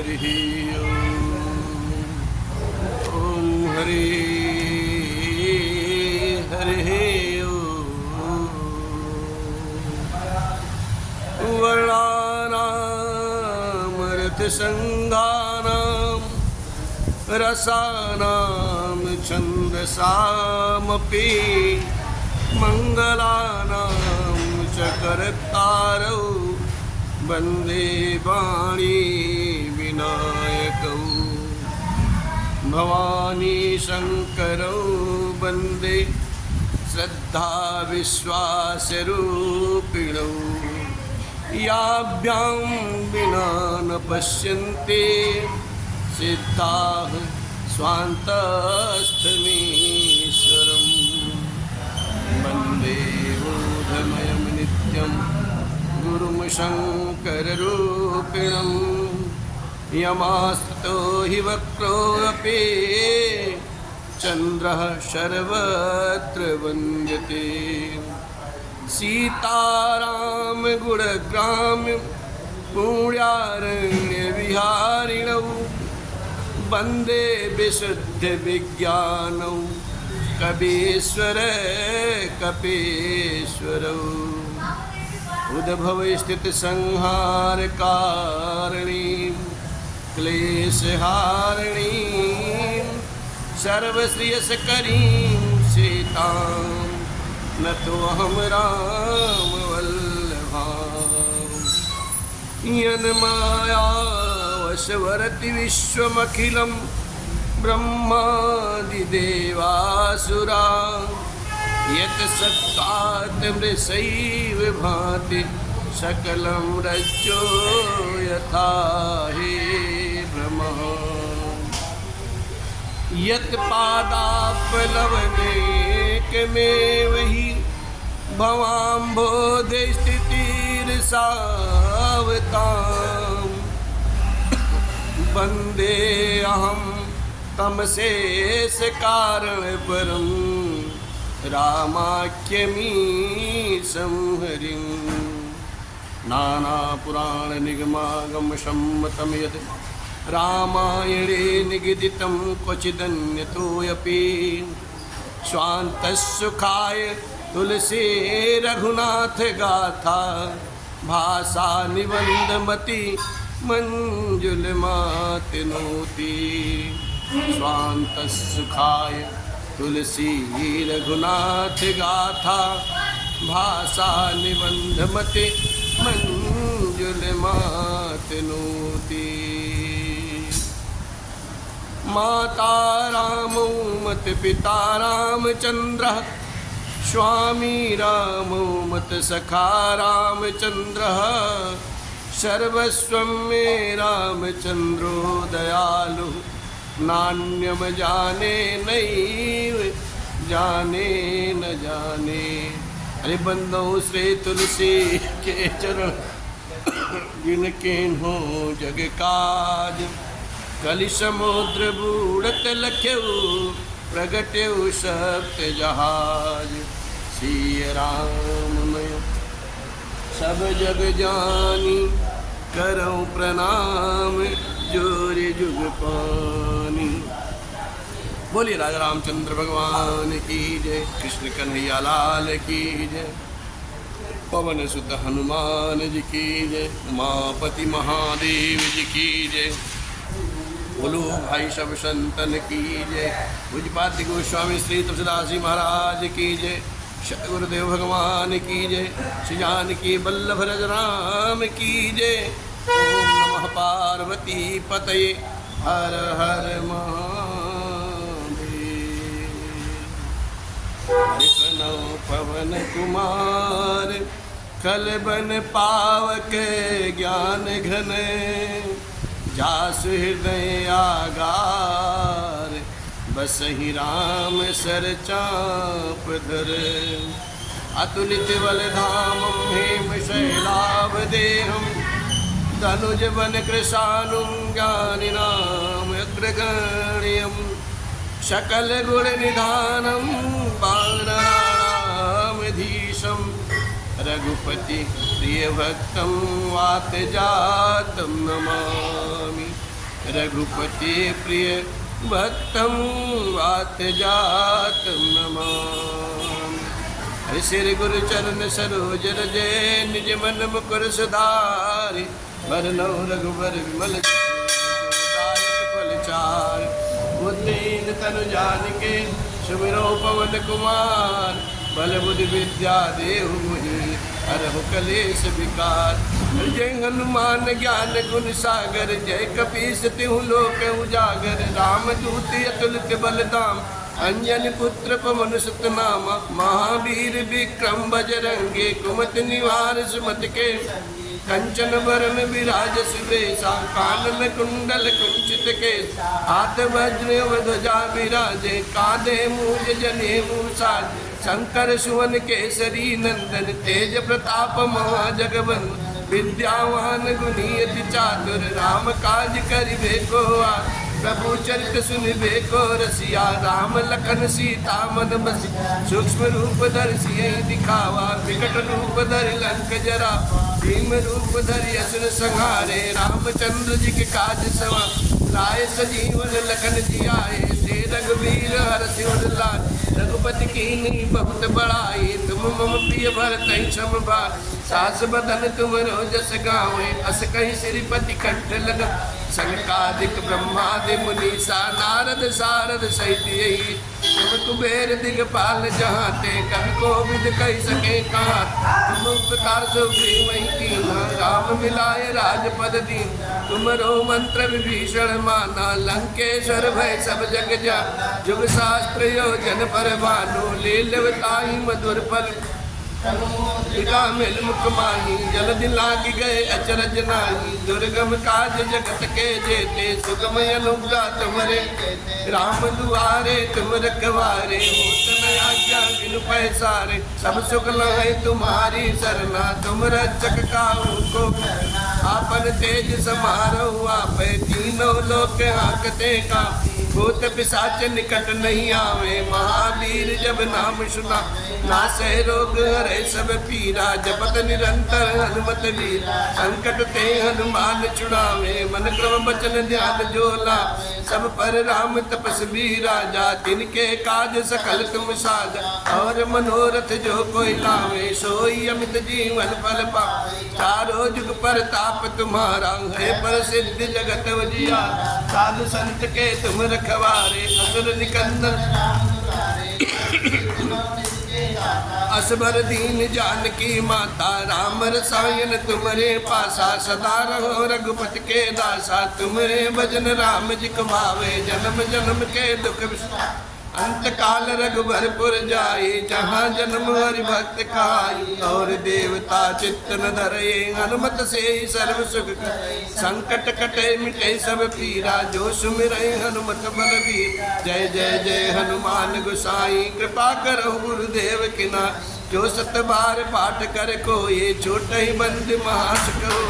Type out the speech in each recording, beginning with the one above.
हरिः ॐ हरि हरिः वर्णानामर्थसङ्घानां रसानां छन्दसामपि मङ्गलानां च कर्तारौ वन्दे वाणी विनायकौ भवानी शङ्करौ वन्दे श्रद्धा विश्वासरूपिणौ याभ्यां विना न पश्यन्ते सिद्धाः स्वान्तस्थमीश्वरं वन्दे बोधमयं नित्यं गुरुं शङ्कररूपिणं यमास्तो हि वक्रोऽपि चन्द्रः सर्वत्र वन्द्यते सीताराम गुणग्राम्य पुण्यारण्यविहारिणौ वन्दे विशुद्धविज्ञानौ कपीश्वर कपीश्वरौ उद्भवस्थितिसंहारकारिणीं क्लेशहारिणीं सर्वश्रेयस्करीं सीतां नतोऽहं रामवल्लभां यन्मायावशवरति विश्वमखिलं ब्रह्मादिदेवासुरा यत् सत्त्वात् मृषैव भाति सकलं रज्जो यथा हि भ्रमः यत् पादापलवनेकमेव हि भवाम्भोधस्थितिर्सावतां वन्दे अहं तमशेषकारणपरं रामाख्यमीशं हरिं नानापुराणनिगमागमसम्मतं यद् रामायणे निगदितं क्वचिदन्यतोऽपि स्वान्तसुखाय तुलसी रघुनाथ गाथा भाषा निबन्धमति मञ्जुलमातनोति स्वान्तसुखाय तुलसी रघुनाथ गाथा भाषा निबन्धमति मञ्जुलमातनोति माता रामो मत पिता रामचन्द्रः स्वामी रामो मत सखा रामचन्द्रः सर्वस्वं मे रामचन्द्रो दयालु नान्यम जाने नैव जाने न जाने। अरे बंदो श्री तुलसी के चरण जिनके हो जग काज कलि समुद्र बूढ़त लख्यऊ प्रगट्यऊ सप्त जहाज सिय राममय सब जग जानी करऊं प्रणाम जोरि जुग पानी। बोलिए राजा रामचंद्र भगवान की जय, कृष्ण कन्हैया लाल की जय, पवन सुत हनुमान जी की जय, उमापति महादेव जी की जय। बोलो भाई सब संतन की जय। पूज्यपाद गोस्वामी श्री तुलसीदास जी महाराज की जय। गुरुदेव भगवान की जय। श्री जानकी वल्लभ रज राम की जय। ओम नमः पार्वती पतये हर हर महादेव। पवन कुमार कल बन पावक ज्ञान घन जासु हृदय आगार बसहि राम सर चाप धर। अतुलित बलधामं हेम शैलावदेहं तनुज वन कृशानुं ज्ञानिनां अग्रगण्यं सकल गुण निधानं वानराणामधीशं रघुपति प्रिय भक्तं वात जातं नमामि। रघुपति प्रिय भक्तं वात जातं नमामि। श्री गुरु चरण सरोज रज निज मन मुकुर सुधारि बरनौ रघुबर विमल फल चार। बुद्धिहीन तनु जानिके सुमिरो पवन कुमार बल बुद्धि विद्या देहु मुझे हरहु कलेश विकार। जय हनुमान ज्ञान गुण सागर जय कपीस तिहु लोक उजागर। राम दूत अतुलित बलधाम अंजन पुत्र पवन सुत नामा। महावीर विक्रम बजरंगी कुमति निवार सुमति के कंचन बरन विराज सुबेसा। कानन कुंडल कुंचित केस हाथ वज्र ध्वजा विराजे। कांधे मूज जने मूषा शंकर सुवन केसरी नंदन। तेज प्रताप महाजगवन विद्यावान गुणीयति चातुर। राम काज करिबे को आतुर प्रभु चरित सुनिबे को रसिया। राम लखन सीता मन बसी सूक्ष्म रूप धरि सियहि दिखावा। विकट रूप धरि लंक जरा भीम रूप धरि असुर संहारे। रामचंद्र जी के काज सवा लाए सजीवन लखन जियाए। श्री रघुवीर हरषि उर लाए रघुपति कीन्ही बहुत बड़ाई। तुम मम प्रिय भरतहि सम भाई सास बदन तुमरो जस गावें। अस कहि श्रीपति कंठ लग सनकादिक ब्रह्मादि मुनीसा। नारद सारद सहित यही तुम कुबेर दिगपाल जहाते। कवि कोविद कहि सके कहाँ तुम उपकार सुग्रीवहि कीन्हा। राम मिलाए राजपद दीन तुमरो मंत्र विभीषण माना। लंकेश्वर भय सब जग जान जुग शास्त्र योजन पर भानु। लील्यवताहि मधुर फल मिल मुख माही। जल्दी लाग गए अचरज नाही दुर्गम काज जगत के जेते। सुगम अनुग्रह तुमरे राम दुआरे तुम रखवारे। होत न आज्ञा बिनु पैसारे सब सुख लहै तुम्हारी सरना। तुम रक्षक काहू को आपन तेज समारोह आपै। तीनों लोक हांकते कांपे भूत पिशाच निकट नहीं आवे। महावीर जब नाम सुना नासै रोग हरै सब पीरा। जपत निरंतर हनुमत वीर संकट ते हनुमान छुड़ावे। मन क्रम बचन ध्यान जोला सब पर राम तपस्वी राजा। तिनके काज सकल तुम साजा और मनोरथ जो कोई लावे। सोई अमित जीवन फल पावे चारों जुग परताप तुम्हारा। है प्रसिद्ध जगत उजियारा साधु संत के तुम रखवारे। असुर निकंदन असबर दीन जानकी माता। राम रसायन तुमरे पासा सदा रहो रघुपति के दासा। तुमरे भजन राम जी कमावे जन्म जन्म के दुख अंत काल रघुबरपुर जाए। जहाँ जन्म हरि भक्त खाई और देवता चित्त न धरे। हनुमत से सर्व सुख संकट कटे मिटे सब पीरा। जो सुमिरै हनुमत बलवीर जय जय जय हनुमान गोसाई। कृपा करो गुरुदेव किना जो सत बार पाठ कर को। ये छोट ही बंद महासुख हो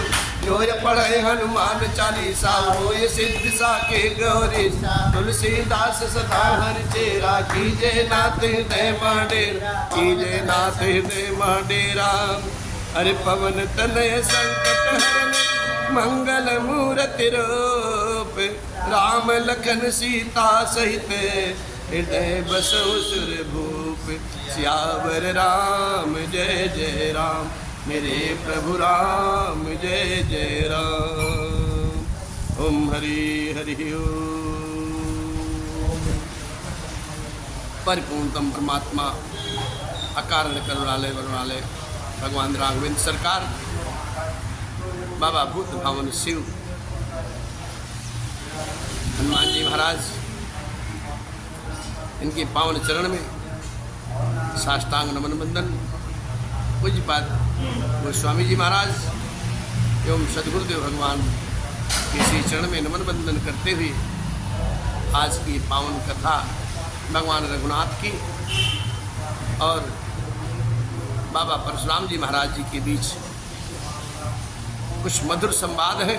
जो पढ़े हनुमान चालीसा। हो ये सिद्ध साके गौरी तुलसीदास सदा हरि चेरा। कीजे नाथ हृदय माडेरा कीजे नाथ हृदय माडेरा। अरे पवन तनय संकट हरन मंगल मूर्ति रूप। राम लखन सीता सहित हृदय बसो सुर भूप। सियावर राम जय जय राम मेरे प्रभु राम जय जय राम। ओम हरि हरि ओम। परिपूर्णतम परमात्मा अकारण करुणालय वरुणालय भगवान राघवेंद्र सरकार बाबा भूत भावन शिव हनुमान जी महाराज इनके पावन चरण में साष्टांग नमन बंदन। पूज्यपाद गोस्वामी जी महाराज एवं सदगुरुदेव भगवान के श्री चरण में नमन बंदन करते हुए आज की पावन कथा भगवान रघुनाथ की और बाबा परशुराम जी महाराज जी के बीच कुछ मधुर संवाद है,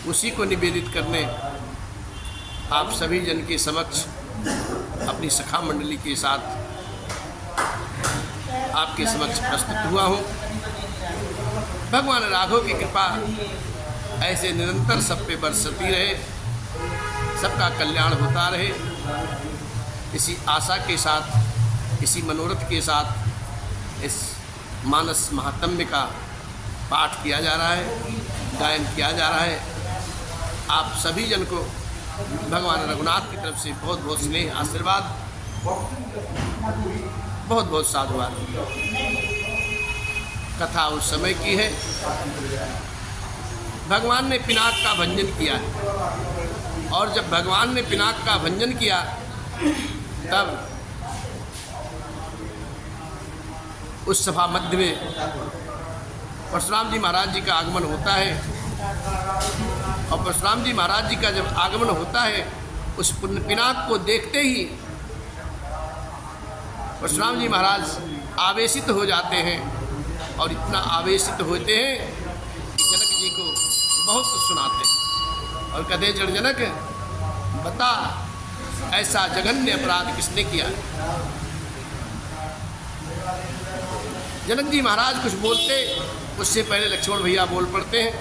उसी को निवेदित करने आप सभी जन के समक्ष अपनी सखा मंडली के साथ आपके समक्ष प्रस्तुत हुआ हूँ। भगवान राघव की कृपा ऐसे निरंतर सब पे बरसती रहे, सबका कल्याण होता रहे। इसी आशा के साथ, इसी मनोरथ के साथ इस मानस महात्म्य का पाठ किया जा रहा है, गायन किया जा रहा है। आप सभी जन को भगवान रघुनाथ की तरफ से बहुत बहुत स्नेह आशीर्वाद, बहुत बहुत साधुवाद। कथा उस समय की है, भगवान ने पिनाक का भंजन किया है, और जब भगवान ने पिनाक का भंजन किया तब उस सभा मध्य में परशुराम जी महाराज जी का आगमन होता है। और परशुराम जी महाराज जी का जब आगमन होता है, उस पिनाक को देखते ही परशुराम जी महाराज आवेशित हो जाते हैं, और इतना आवेशित होते हैं कि जनक जी को बहुत कुछ सुनाते हैं और कहते हैं, जनक बता ऐसा जघन्य अपराध किसने किया है। जनक जी महाराज कुछ बोलते, उससे पहले लक्ष्मण भैया बोल पड़ते हैं,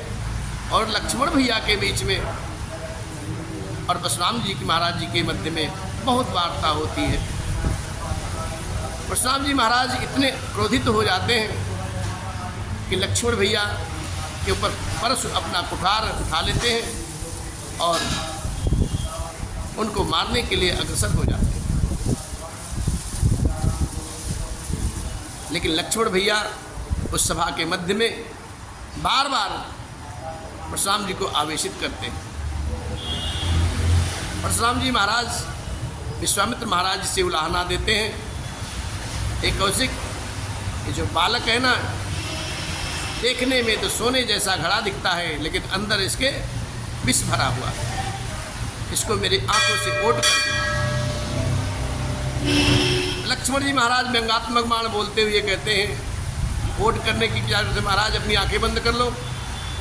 और लक्ष्मण भैया के बीच में और परशुराम जी की महाराज जी के मध्य में बहुत वार्ता होती है। परशुराम जी महाराज इतने क्रोधित हो जाते हैं कि लक्ष्मण भैया के ऊपर परशु अपना कुठार उठा लेते हैं और उनको मारने के लिए अग्रसर हो जाते हैं। लेकिन लक्ष्मण भैया उस सभा के मध्य में बार बार परशुराम जी को आवेशित करते हैं। परशुराम जी महाराज विश्वामित्र महाराज से उलाहना देते हैं, एक कौशिक, ये जो बालक है ना, देखने में तो सोने जैसा घड़ा दिखता है, लेकिन अंदर इसके विष भरा हुआ है, इसको मेरी आंखों से ओट कर दो। लक्ष्मण जी महाराज व्यंगात्मक बाण बोलते हुए कहते हैं, ओट करने की क्या जरूरत है महाराज, अपनी आंखें बंद कर लो,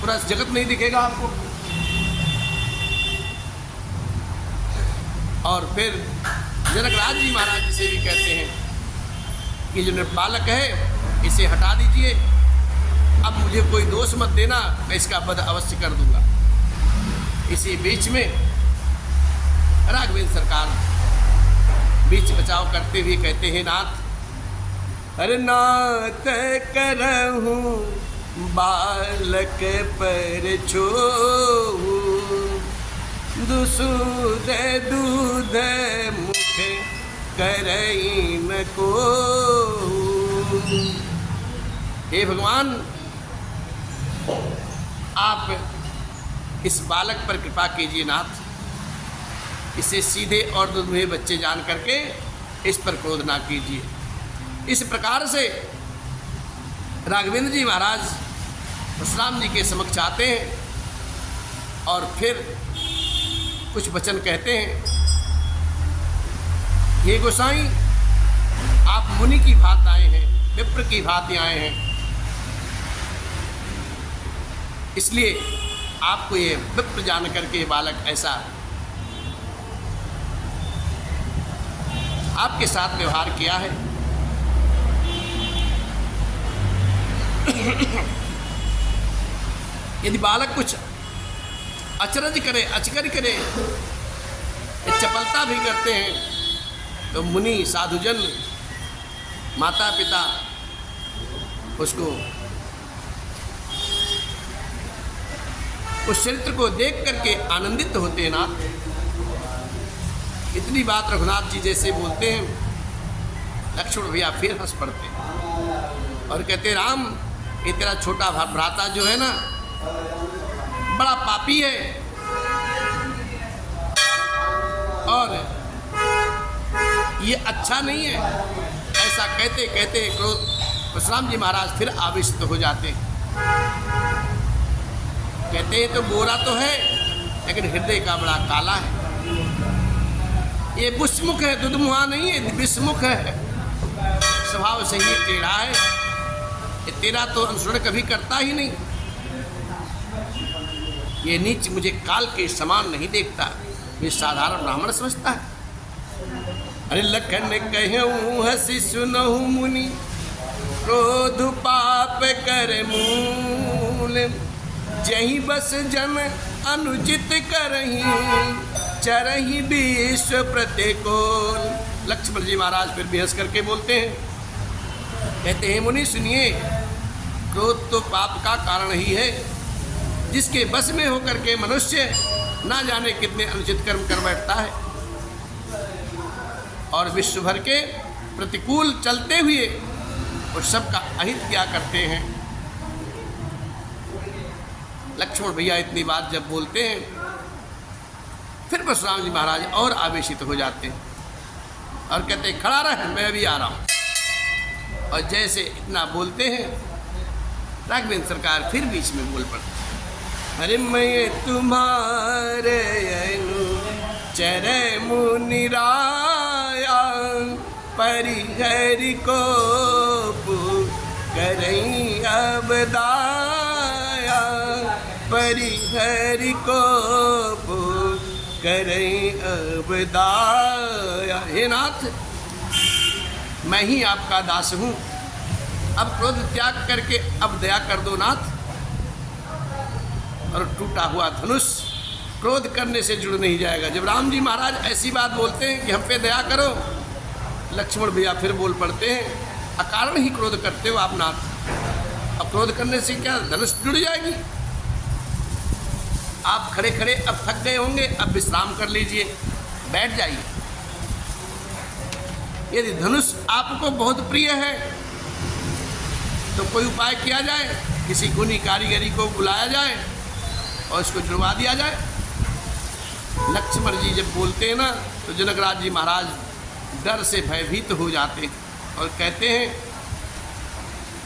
पूरा जगत नहीं दिखेगा आपको। और फिर जनकराज जी महाराज जी से भी कहते हैं कि जो बालक है इसे हटा दीजिए, अब मुझे कोई दोष मत देना, मैं इसका वध अवश्य कर दूंगा। इसी बीच में राघवेंद्र सरकार बीच बचाव करते हुए कहते हैं, नाथ अरे नाथ करहूँ बालक पर छोहू, दुसूद दूध मुख करई न को। हे भगवान, आप इस बालक पर कृपा कीजिए नाथ, इसे सीधे और दुधमुहे बच्चे जान करके इस पर क्रोध ना कीजिए। इस प्रकार से राघवेंद्र जी महाराज परशुराम जी के समक्ष आते हैं और फिर कुछ वचन कहते हैं, हे गोसाई, आप मुनि की भांति आए हैं, विप्र की भांति आए हैं, इसलिए आपको ये विप्र जान करके बालक ऐसा आपके साथ व्यवहार किया है। यदि बालक कुछ अचरज करे, अचकर करे, चपलता भी करते हैं, तो मुनि साधुजन माता पिता उसको उस चरित्र को देख करके आनंदित होते हैं ना। इतनी बात रघुनाथ जी जैसे बोलते हैं, लक्ष्मण भैया फिर हंस पड़ते हैं और कहते, राम, ये तेरा छोटा भ्राता जो है ना, बड़ा पापी है, और ये अच्छा नहीं है। ऐसा कहते कहते परशुराम जी महाराज फिर आवेशित हो जाते हैं। कहते हैं तो गोरा तो है, लेकिन हृदय का बड़ा काला है, ये विषमुख है, दुधमुहा नहीं है, विषमुख है, स्वभाव से ही टेढ़ा है, ये तेरा तो अनुसरण कभी करता ही नहीं, ये नीच मुझे काल के समान नहीं देखता, ये साधारण ब्राह्मण समझता है। अरे लखन कहूँ हसी सुनहु मुनि, क्रोध पाप कर मूल, जही बस जन अनुचित करही, चरही विश्व प्रतिकूल। लक्ष्मण जी महाराज फिर बेहस करके बोलते हैं, कहते हैं मुनि सुनिए, क्रोध तो पाप का कारण ही है, जिसके बस में होकर के मनुष्य ना जाने कितने अनुचित कर्म कर बैठता है और विश्व भर के प्रतिकूल चलते हुए और सबका अहित क्या करते हैं। लक्ष्मण भैया इतनी बात जब बोलते हैं, फिर परशुराम जी महाराज और आवेशित हो जाते हैं और कहते हैं खड़ा रह, मैं अभी आ रहा हूं। और जैसे इतना बोलते हैं, राघवेंद्र सरकार फिर बीच में बोल पड़ते, अरे मैं तुम्हारे अनुचर मुनिराया, परिहरि को करई अब दाया, परिहरि को करई अब दाया। हे नाथ, मैं ही आपका दास हूँ, अब क्रोध त्याग करके अब दया कर दो नाथ। और टूटा हुआ धनुष क्रोध करने से जुड़ नहीं जाएगा। जब राम जी महाराज ऐसी बात बोलते हैं कि हम पे दया करो, लक्ष्मण भैया फिर बोल पड़ते हैं, अकारण ही क्रोध करते हो आप नाथ, अब क्रोध करने से क्या धनुष जुड़ जाएगी? आप खड़े खड़े अब थक गए होंगे, अब विश्राम कर लीजिए, बैठ जाइए। यदि धनुष आपको बहुत प्रिय है तो कोई उपाय किया जाए, किसी गुणी कारीगरी को बुलाया जाए और इसको जुड़वा दिया जाए। लक्ष्मण जी जब बोलते हैं ना, तो जनकराज जी महाराज डर से भयभीत हो जाते और कहते हैं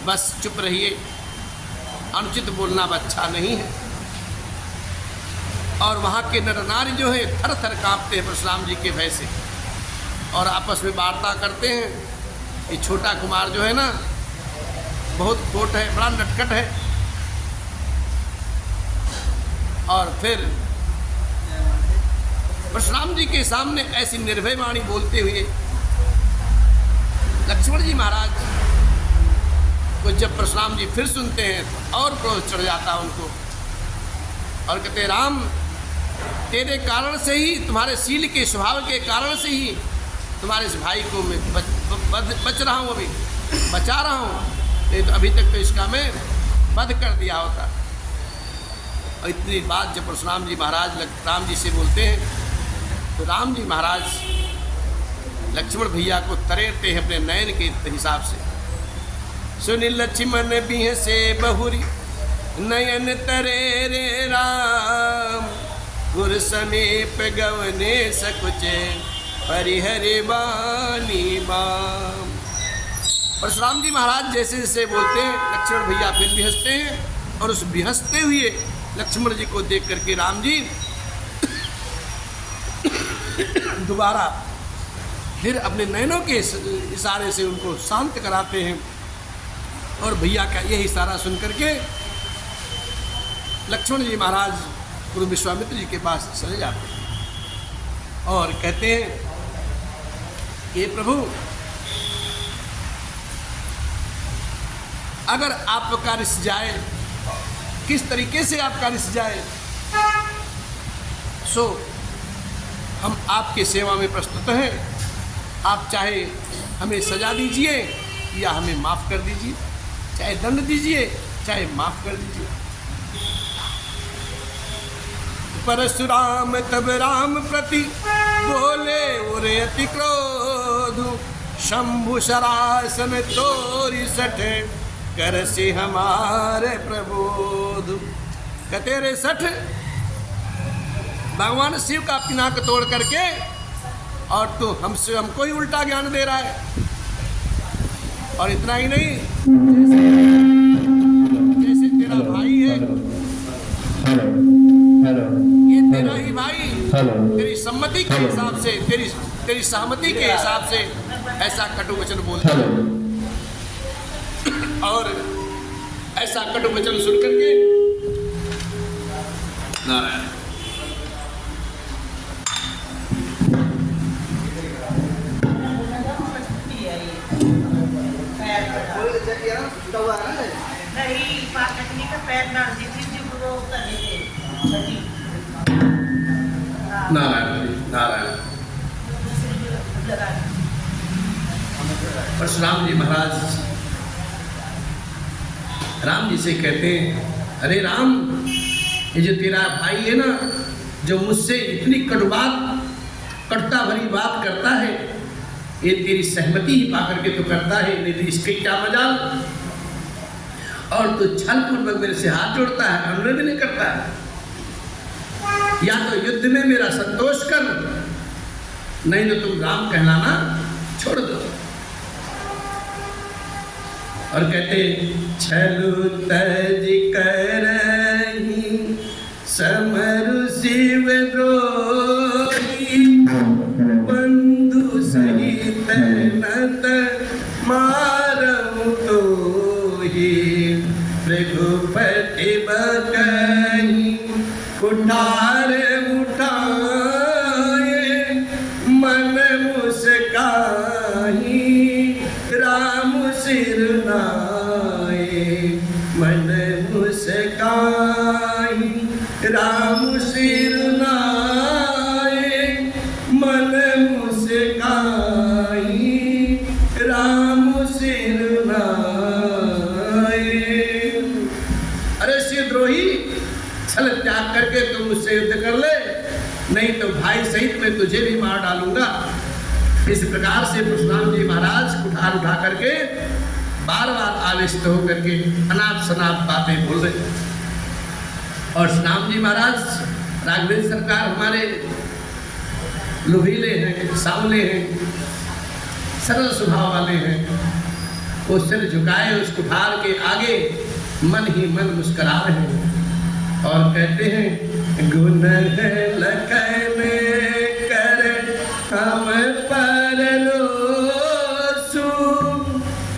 बस चुप रहिए, अनुचित बोलना अच्छा नहीं है। और वहाँ के नर नारी जो है थर थर कांपते हैं परशुराम जी के भय से और आपस में वार्ता करते हैं। ये छोटा कुमार जो है ना, बहुत खोट है, बड़ा नटखट है। और फिर परशुराम जी के सामने ऐसी निर्भय वाणी बोलते हुए लक्ष्मण जी महाराज को जब परशुराम जी फिर सुनते हैं तो और क्रोध चढ़ जाता उनको और कहते, राम तेरे कारण से ही, तुम्हारे शील के स्वभाव के कारण से ही तुम्हारे इस भाई को मैं बच रहा हूँ, अभी बचा रहा हूँ, नहीं तो अभी तक तो इसका मैं वध कर दिया होता। और इतनी बात जब परशुराम जी महाराज राम जी से बोलते हैं तो राम जी महाराज लक्ष्मण भैया को तरेरते हैं अपने नयन के हिसाब से। सुनि लक्ष्मण बिह से बहुरी नयन तरे रे राम, गुर समीप गवने सकुचे परिहरि बानी बाम। परशुराम जी महाराज जैसे जैसे बोलते हैं, लक्ष्मण भैया फिर भी हंसते हैं और उस भी हंसते हुए लक्ष्मण जी को देख करके राम जी दोबारा फिर अपने नयनों के इशारे से उनको शांत कराते हैं। और भैया का यही इशारा सुन करके लक्ष्मण जी महाराज गुरु विश्वामित्र जी के पास चले जाते हैं और कहते हैं कि प्रभु, अगर आपका रिस जाए, किस तरीके से आपका रिस जाए, सो हम आपके सेवा में प्रस्तुत हैं। आप चाहे हमें सजा दीजिए या हमें माफ़ कर दीजिए, चाहे दंड दीजिए चाहे माफ़ कर दीजिए। परशुराम तब राम प्रति बोले उरे अति क्रोध, शंभु शरासन तोरी सठे कर से हमारे प्रबोध। कहते रे सठ, भगवान शिव का पिनाक तोड़ करके और तू हमसे हमको ही उल्टा ज्ञान दे रहा है। और इतना ही नहीं, जैसे तेरा भाई है, ये तेरा ही भाई, तेरी सम्मति के हिसाब से, तेरी सहमति के हिसाब से ऐसा कटु वचन बोलता है। और ऐसा कटु वचन सुन करके नारायण नहीं, नारायण नारायण। परशुराम जी महाराज राम जी से कहते हैं, अरे राम, ये जो तेरा भाई है ना, जो मुझसे इतनी कटुता भरी बात करता है, ये तेरी सहमति ही पाकर के तो करता है, नहीं तो इसके क्या मजाल। और तो छल पूर्वक मेरे से हाथ जोड़ता है, अनुरोध नहीं करता है। या तो युद्ध में मेरा संतोष कर, नहीं तो तुम राम कहलाना छोड़ दो। और कहते, छलु तज करहि समरु शिव द्रोही, बंधु सहित नत मारहु तोहि, रघुपति बकहि कुठार उठाए, मन मुस्काहि राम सिर नाए, मन मुस्काहि राम सिर नाए, मन मुस्काहि राम सिर नाए। अरे शिवद्रोही, छल त्याग करके तुम मुझसे युद्ध कर ले, नहीं तो भाई सहित मैं तुझे भी मार डालूंगा। इस प्रकार से परशुराम जी महाराज कुठार उठा करके बार बार आवेशित होकर के अनाप शनाप बातें बोल रहे। और श्याम जी महाराज राघवेंद्र सरकार हमारे लुभीले हैं, सांवले हैं, सरल स्वभाव वाले हैं। वो सिर झुकाए उस कुठार के आगे मन ही मन मुस्कुरा रहे हैं और कहते हैं, गुण लखन कर हम पर लोसु,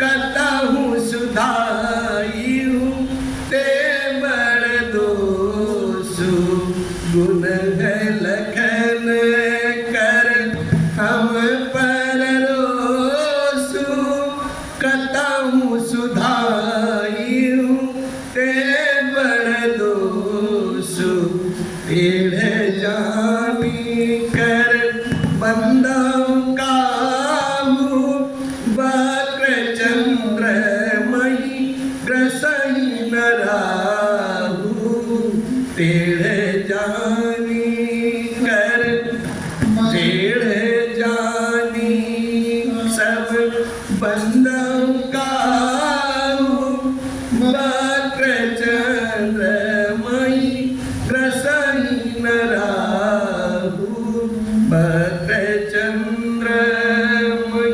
कतहु सुधाइहु ते बड़ दोसु। गुण लखन कर हम पर लोसु, कतहु सुधाइहु ते बड़ दोसु। तेढ़ जानी कर बंदौ काहू, वक्र चंद्रमयि ग्रसहि न राहु। टेढ़ जानी कर टेढ़ जानी सब बंदौ काहू, वक्र चंद्रमयि ग्रसहि न राहु। वक्र चंद्रमयि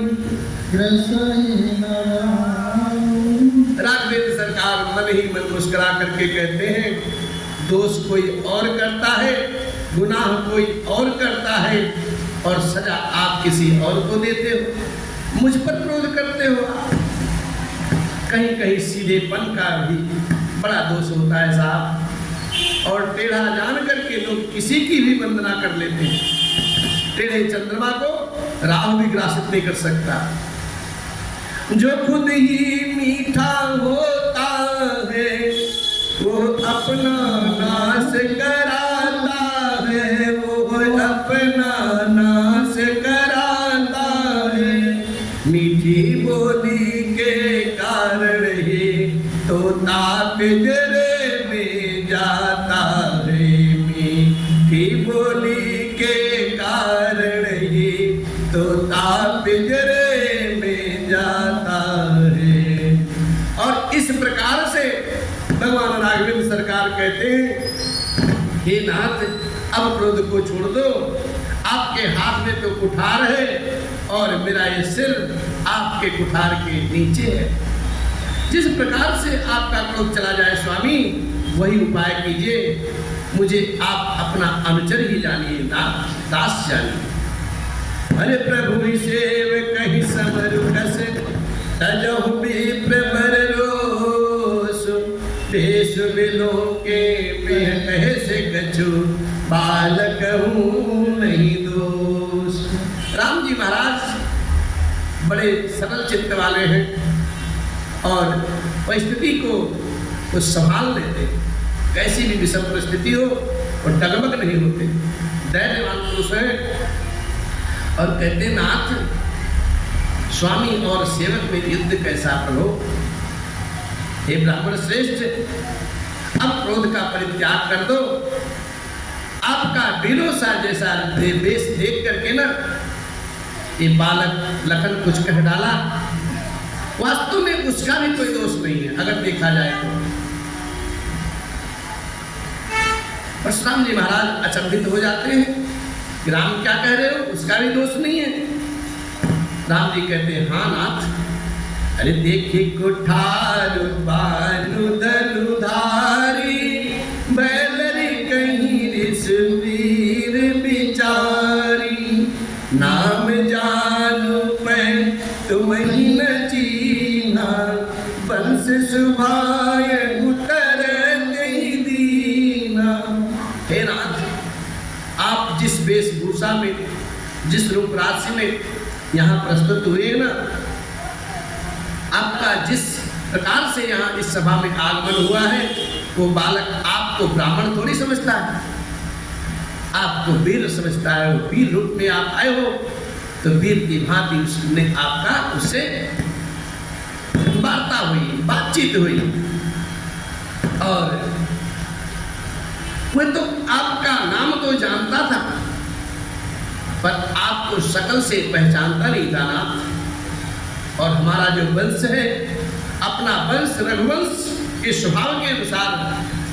ग्रसहि न राहु। राघवेंद्र सरकार मन ही मन मुस्कुरा करके कहते हैं, दोष कोई और करता है, गुनाह कोई और करता है, और सजा आप किसी और को देते हो, मुझ पर क्रोध करते हो। कहीं कहीं सीधेपन का भी बड़ा दोष होता है साहब, और टेढ़ा जान करके लोग किसी की भी वंदना कर लेते हैं। टेढ़े चंद्रमा को राहु भी ग्रासित नहीं कर सकता। जो खुद ही मीठा होता है वो अपना नाश कराता है, वो अपना नाश कराता है। मीठी बोली के कारण ही तोता पिंजरे में जाता है। मीठी बोली के कारण ही तोता पिंजरे में जाता है। और इस प्रकार से भगवान राघवेंद्र सरकार कहते हैं, हे नाथ, अब क्रोध को छोड़ दो, आपके हाथ में तो कुठार है और मेरा ये सिर आपके कुठार के नीचे है। जिस प्रकार से आपका क्रोध चला जाए स्वामी, वही उपाय कीजिए। मुझे आप अपना अनुचर ही जानिए, दास जानिए। अरे प्रभु सेव कहीं समरु कस, तजहु विप्र बर रोसु। देश बिलो के पेह कहे से कछु, बालक हूँ नहीं दोष। राम जी महाराज बड़े सरल चित्त वाले हैं और परिस्थिति को वो संभाल लेते। कैसी भी विषम परिस्थिति हो और डगमग नहीं होते, धैर्यवान पुरुष है। और कहते नाथ स्वामी और सेवक में युद्ध कैसा प्रभु? हे ब्राह्मण श्रेष्ठ, अब क्रोध का परित्याग कर दो। आपका वीरों सा जैसा वेश देख करके ना ये बालक लखन कुछ कह डाला, वास्तव में उसका भी कोई दोष नहीं है अगर देखा जाए तो। परशुराम जी महाराज अचंभित हो जाते हैं कि राम क्या कह रहे हो, उसका भी दोष नहीं है। राम जी कहते हैं हाँ नाथ, अरे देखी कुठार बानु धनुधारी, बैलरी कहीं ऋषवीर बिचारी, नाम जानू मैं तुम्हें न चीन्हा, वंश सुभाय उतर नहीं दीना। हे नाथ, आप जिस वेशभूषा में, जिस रूप राशि में यहाँ प्रस्तुत हुए ना, आपका जिस प्रकार से यहाँ इस सभा में आगमन हुआ है, वो बालक आपको ब्राह्मण थोड़ी समझता है, आपको वीर समझता है। वो वीर रूप में आप आए हो तो वीर की भांति उसने आपका उससे वार्ता हुई, बातचीत हुई, और वह तो आपका नाम तो जानता था पर आपको शकल से पहचानता नहीं था नाथ। और हमारा जो वंश है, अपना वंश रघुवंश के स्वभाव के अनुसार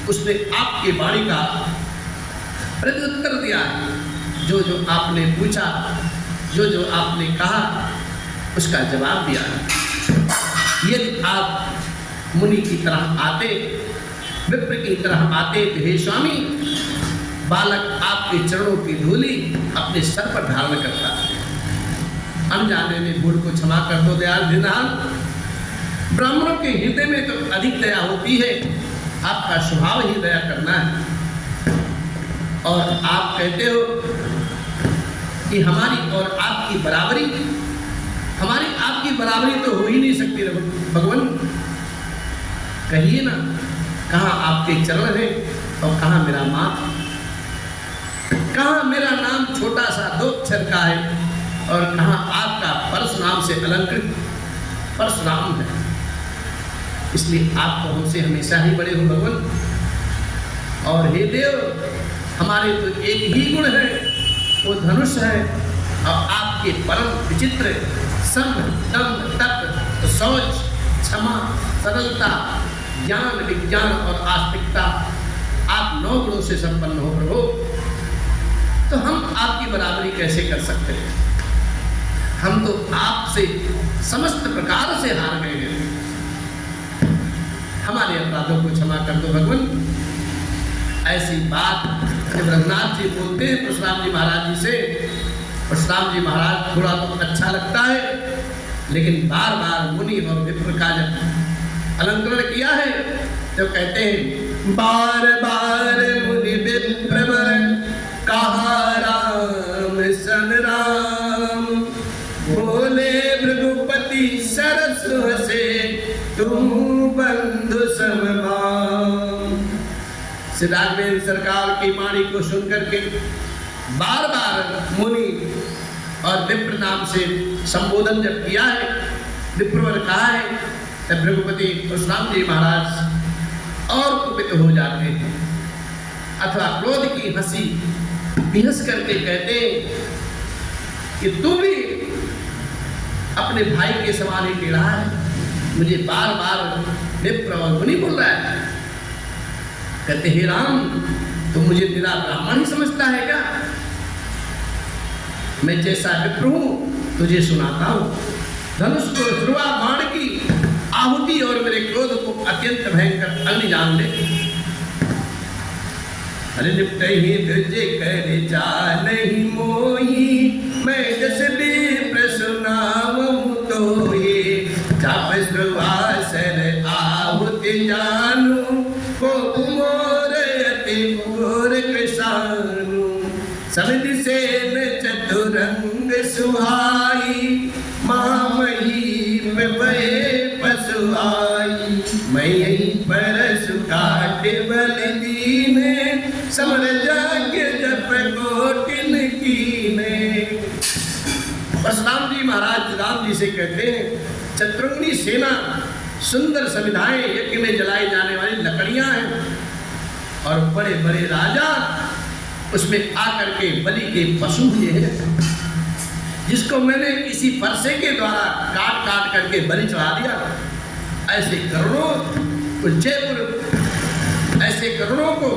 उसने आपकी वाणी का प्रत्युत्तर दिया है। जो जो आपने पूछा, जो जो आपने कहा, उसका जवाब दिया है। यदि आप मुनि की तरह आते, विप्र की तरह आते तो हे स्वामी, बालक आपके चरणों की धूलि अपने सर पर धारण करता है। अनजाने में भूल को क्षमा कर दो दयाल दीनहाल। ब्राह्मणों के हृदय में तो अधिक दया होती है, आपका स्वभाव ही दया करना है। और आप कहते हो कि हमारी और आपकी बराबरी, हमारी आपकी बराबरी तो हो ही नहीं सकती भगवान। कहिए ना, कहाँ आपके चरण है और कहाँ मेरा माथ, कहाँ मेरा नाम छोटा सा 2 अक्षर का है और कहाँ आपका परशुराम से अलंकृत परशुराम है। इसलिए आप तो हमसे हमेशा ही बड़े हो भगवान। और हे देव, हमारे तो एक ही गुण है, वो धनुष है। और आपके परम विचित्र सम दम तप शौच क्षमा सरलता ज्ञान विज्ञान और आस्तिकता, आप 9 गुणों से संपन्न हो प्रभु। तो हम आपकी बराबरी कैसे कर सकते हैं? हम तो आपसे समस्त प्रकार से हार गए हैं। हमारे अपराधों को क्षमा कर दो भगवान। ऐसी बात जब रघुनाथ जी बोलते हैं परशुराम जी महाराज जी से, परशुराम जी महाराज थोड़ा तो अच्छा लगता है, लेकिन बार बार मुनि और विप्र का जब अलंकरण किया है तो कहते हैं बार बार मुनि विप्र कहा राम सन राम, बोले भृगुपति सरस हसे तुम बंधु सममान। सिद्धार्थ सरकार की वाणी को सुनकर के बार बार मुनि और विप्र नाम से संबोधन जब किया है, विप्रवर कहा है, तब भृगुपति परशुराम जी महाराज और कुपित हो जाते हैं अथवा क्रोध की हंसी बिहस करके कहते कि तू भी अपने भाई के समान ही टेढ़ा है, मुझे बार बार विप्र और मुनि बोल रहा है। कहते हे राम, तो मुझे तेरा ब्राह्मण ही समझता है क्या? मैं जैसा विप्र हूं तुझे सुनाता हूं। धनुष को ध्रुवा बाण की आहुति और मेरे क्रोध को अत्यंत भयंकर अग्नि जान ले। अरे निपटे ही भेजे करे जा नहीं मोही, मैं जस विप्र सुनाऊं तो ये जब श्रवासर आहुति जानू को मोर अति मोर कृषाणु। समिति से चतुरंग सुहाई, मामही में पशु आई। मैं यही परसु काट बल दीने समर जा कोटिन कीने। परशुराम जी महाराज राम जी से कहते हैं, चतुरंगी सेना, सुंदर समिधाएं, यज्ञ में जलाई जाने वाली लकड़ियां हैं, और बड़े बड़े राजा उसमें आकर के बलि के पशु हुए हैं, जिसको मैंने किसी फरसे के द्वारा काट काट करके बलि चढ़ा दिया। ऐसे करोड़ों को जयपुर, ऐसे करोड़ों को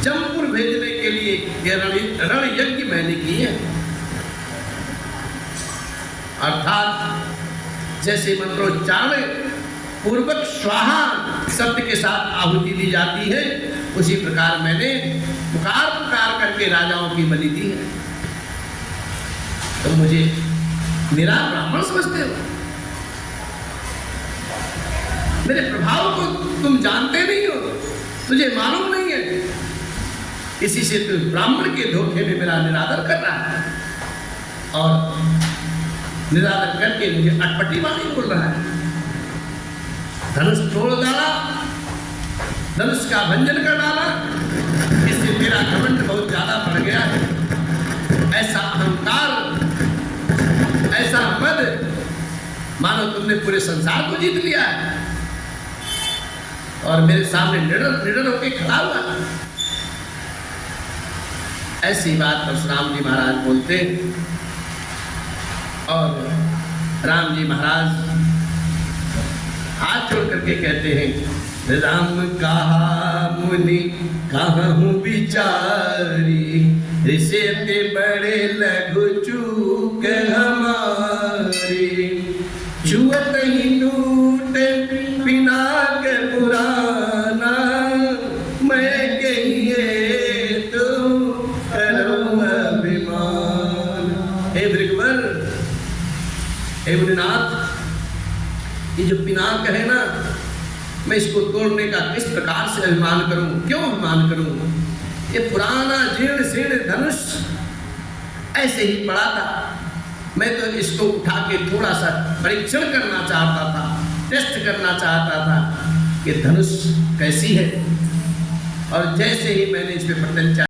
जमपुर भेजने के लिए ये रण यज्ञ मैंने किए। अर्थात जैसे मंत्रोच्चारण पूर्वक स्वाहा शब्द के साथ आहुति दी जाती है, उसी प्रकार मैंने पुकार पुकार करके राजाओं की बलि दी है। तो मुझे मेरा ब्राह्मण समझते हो? मेरे प्रभाव को तुम जानते नहीं हो, तुझे मालूम नहीं है, इसी से तू ब्राह्मण के धोखे में मेरा निरादर कर रहा है, और निरादर करके मुझे अटपटी वाणी बोल रहा है। धनुष तोड़ डाला, धनुष का भंजन कर डाला, इससे मेरा घमंड बहुत ज्यादा बढ़ गया है। ऐसा अहंकार, ऐसा मद, मानो तुमने पूरे संसार को जीत लिया है और मेरे सामने निडर होकर खड़ा हुआ। ऐसी बात परशुराम जी महाराज बोलते, और राम जी महाराज हाथ जोड़ करके कहते हैं, राम कहा मुनि कहूँ बिचारी, ऋषि बड़े लघु चूक हमारी, छुअत ही टूट पिनाक पुराना, मैं कहिए तो करो अभिमान। हे भृगुवर, हे मुनिनाथ, ये जो पिनाक है ना, मैं इसको तोड़ने का किस प्रकार से अभिमान करूं, क्यों अभिमान करूं? ये पुराना जीर्ण शीर्ण धनुष ऐसे ही पड़ा था, मैं तो इसको उठा के थोड़ा सा परीक्षण करना चाहता था, टेस्ट करना चाहता था कि धनुष कैसी है, और जैसे ही मैंने इस पे प्रत्यंचा